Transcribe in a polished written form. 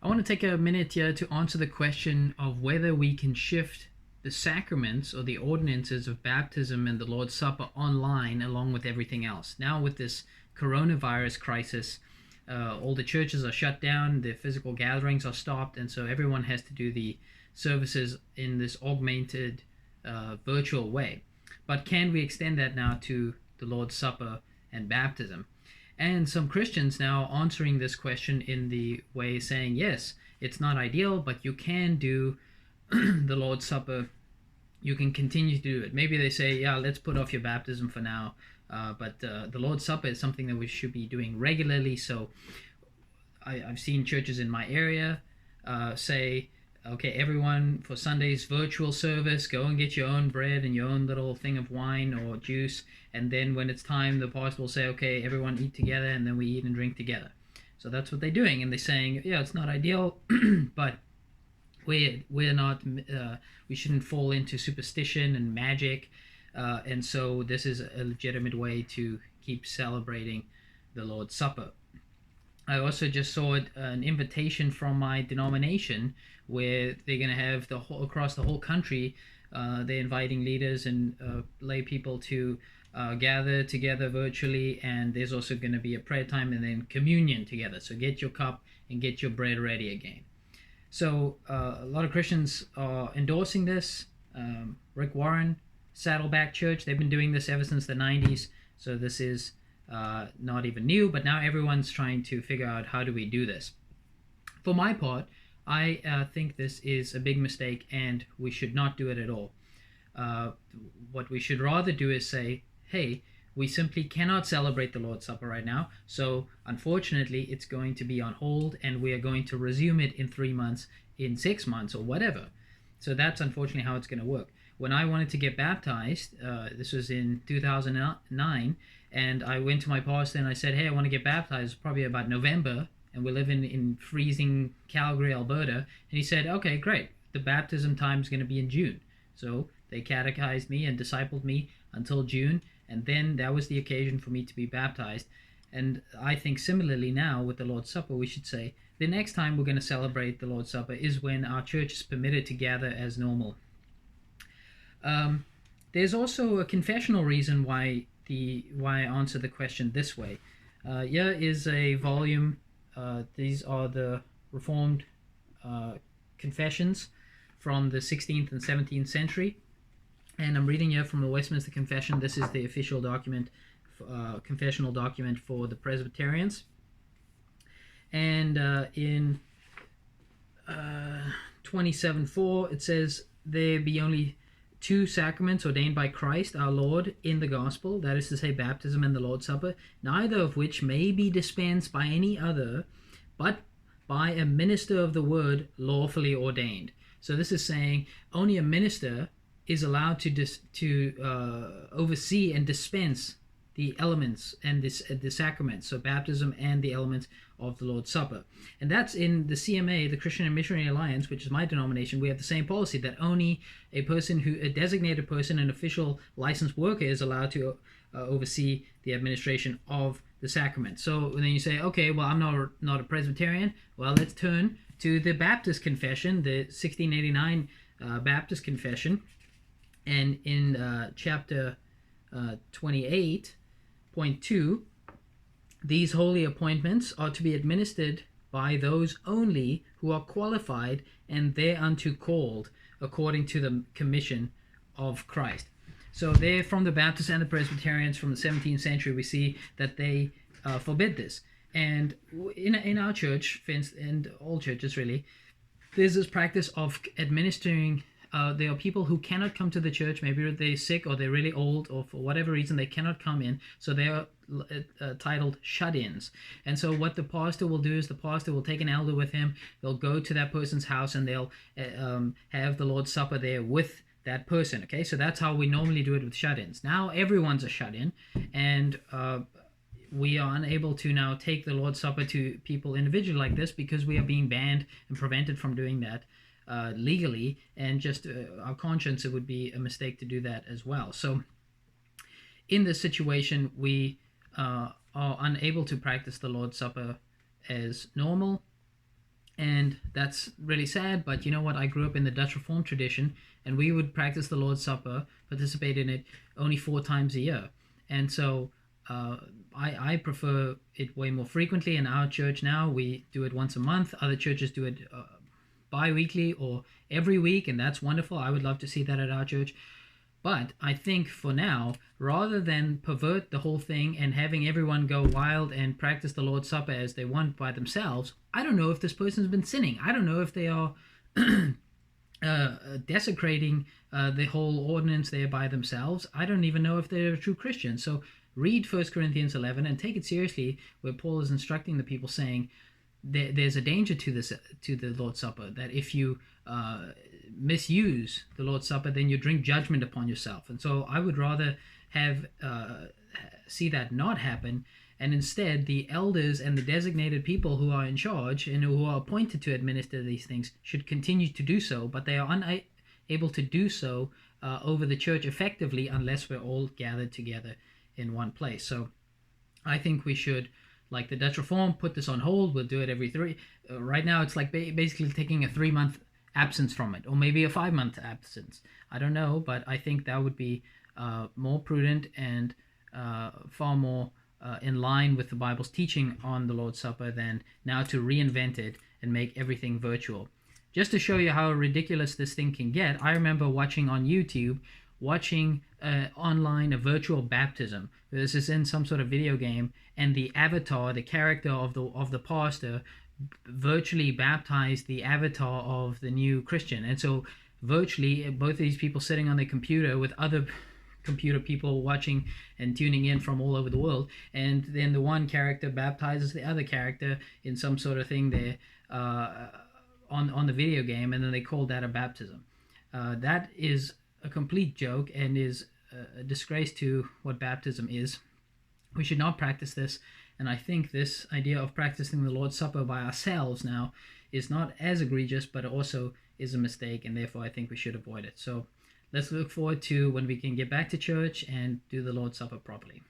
I want to take a minute here to answer the question of whether we can shift the sacraments or the ordinances of baptism and the Lord's Supper online along with everything else. Now, with this coronavirus crisis, all the churches are shut down, the physical gatherings are stopped, and so everyone has to do the services in this augmented virtual way. But can we extend that now to the Lord's Supper and baptism? And some Christians now answering this question in the way saying, yes, it's not ideal, but you can do the Lord's Supper. You can continue to do it. Maybe they say, yeah, let's put off your baptism for now. But the Lord's Supper is something that we should be doing regularly. So I've seen churches in my area say, okay, everyone for Sunday's virtual service, go and get your own bread and your own little thing of wine or juice. And then when it's time, the pastor will say, okay, everyone eat together, and then we eat and drink together. So that's what they're doing. And they're saying, yeah, it's not ideal, but we're not, we shouldn't fall into superstition and magic. And so this is a legitimate way to keep celebrating the Lord's Supper. I also just saw an invitation from my denomination where they're going to have across the whole country, they're inviting leaders and lay people to gather together virtually, and there's also going to be a prayer time and then communion together. So get your cup and get your bread ready again. So a lot of Christians are endorsing this. Rick Warren, Saddleback Church, they've been doing this ever since the 90s. So this is not even new, but now everyone's trying to figure out how do we do this. For my part, I think this is a big mistake and we should not do it at all. What we should rather do is say, hey, we simply cannot celebrate the Lord's Supper right now, so unfortunately it's going to be on hold and we are going to resume it in 3 months, in 6 months, or whatever. So that's unfortunately how it's going to work. When I wanted to get baptized, this was in 2009, and I went to my pastor and I said, hey, I want to get baptized, probably about November, and we live in freezing Calgary, Alberta. And he said, okay, great, the baptism time is going to be in June. So they catechized me and discipled me until June, and then that was the occasion for me to be baptized. And I think similarly now with the Lord's Supper, we should say the next time we're going to celebrate the Lord's Supper is when our church is permitted to gather as normal. There's also a confessional reason why I answer the question this way. Here is a volume. These are the Reformed confessions from the 16th and 17th century. And I'm reading here from the Westminster Confession. This is the official document, confessional document for the Presbyterians. And in 27:4, it says, there be only two sacraments ordained by Christ our Lord in the gospel, that is to say, baptism and the Lord's Supper, neither of which may be dispensed by any other, but by a minister of the word lawfully ordained. So this is saying only a minister is allowed to oversee and dispense the elements and the sacraments, so baptism and the elements of the Lord's Supper. And that's in the CMA, the Christian and Missionary Alliance, which is my denomination. We have the same policy that only a designated person, an official licensed worker, is allowed to oversee the administration of the sacrament. So then you say, okay, well, I'm not a Presbyterian. Well, let's turn to the Baptist Confession, the 1689 Baptist Confession. And in chapter 28.2, these holy appointments are to be administered by those only who are qualified and thereunto called according to the commission of Christ. So there, from the Baptists and the Presbyterians from the 17th century, we see that they forbid this. And in our church, and all churches really, there's this practice of administering. There are people who cannot come to the church. Maybe they're sick or they're really old, or for whatever reason they cannot come in. So they are titled shut-ins. And so what the pastor will do is the pastor will take an elder with him. They'll go to that person's house and they'll have the Lord's Supper there with that person. Okay, so that's how we normally do it with shut-ins. Now everyone's a shut-in, and we are unable to now take the Lord's Supper to people individually like this because we are being banned and prevented from doing that legally, and just our conscience, it would be a mistake to do that as well. So in this situation, we are unable to practice the Lord's Supper as normal, And that's really sad, but you know what? I grew up in the Dutch Reformed tradition, and we would practice the Lord's Supper, participate in it only 4 times a year. And so uh, I prefer it way more frequently. In our church now, we do it once a month. Other churches do it bi-weekly or every week, and that's wonderful. I would love to see that at our church. But I think for now, rather than pervert the whole thing and having everyone go wild and practice the Lord's Supper as they want by themselves, I don't know if this person's been sinning. I don't know if they are desecrating the whole ordinance there by themselves. I don't even know if they're a true Christian. So read 1 Corinthians 11 and take it seriously, where Paul is instructing the people, saying there's a danger to the Lord's Supper, that if you misuse the Lord's Supper, then you drink judgment upon yourself. And so I would rather have see that not happen, and instead the elders and the designated people who are in charge and who are appointed to administer these things should continue to do so, but they are unable to do so over the church effectively unless we're all gathered together in one place. So I think we should, like the Dutch Reform, put this on hold. We'll do it every three. Right now it's like basically taking a 3-month absence from it, or maybe a 5-month absence. I don't know, but I think that would be more prudent and far more in line with the Bible's teaching on the Lord's Supper than now to reinvent it and make everything virtual. Just to show you how ridiculous this thing can get, I remember watching on YouTube, online a virtual baptism. This is in some sort of video game, and the avatar, the character of the pastor, virtually baptized the avatar of the new Christian. And so virtually both of these people sitting on their computer with other computer people watching and tuning in from all over the world, and then the one character baptizes the other character in some sort of thing there on the video game, and then they call that a baptism. That is a complete joke and is a disgrace to what baptism is. We should not practice this. And I think this idea of practicing the Lord's Supper by ourselves now is not as egregious, but also is a mistake, and therefore I think we should avoid it. So let's look forward to when we can get back to church and do the Lord's Supper properly.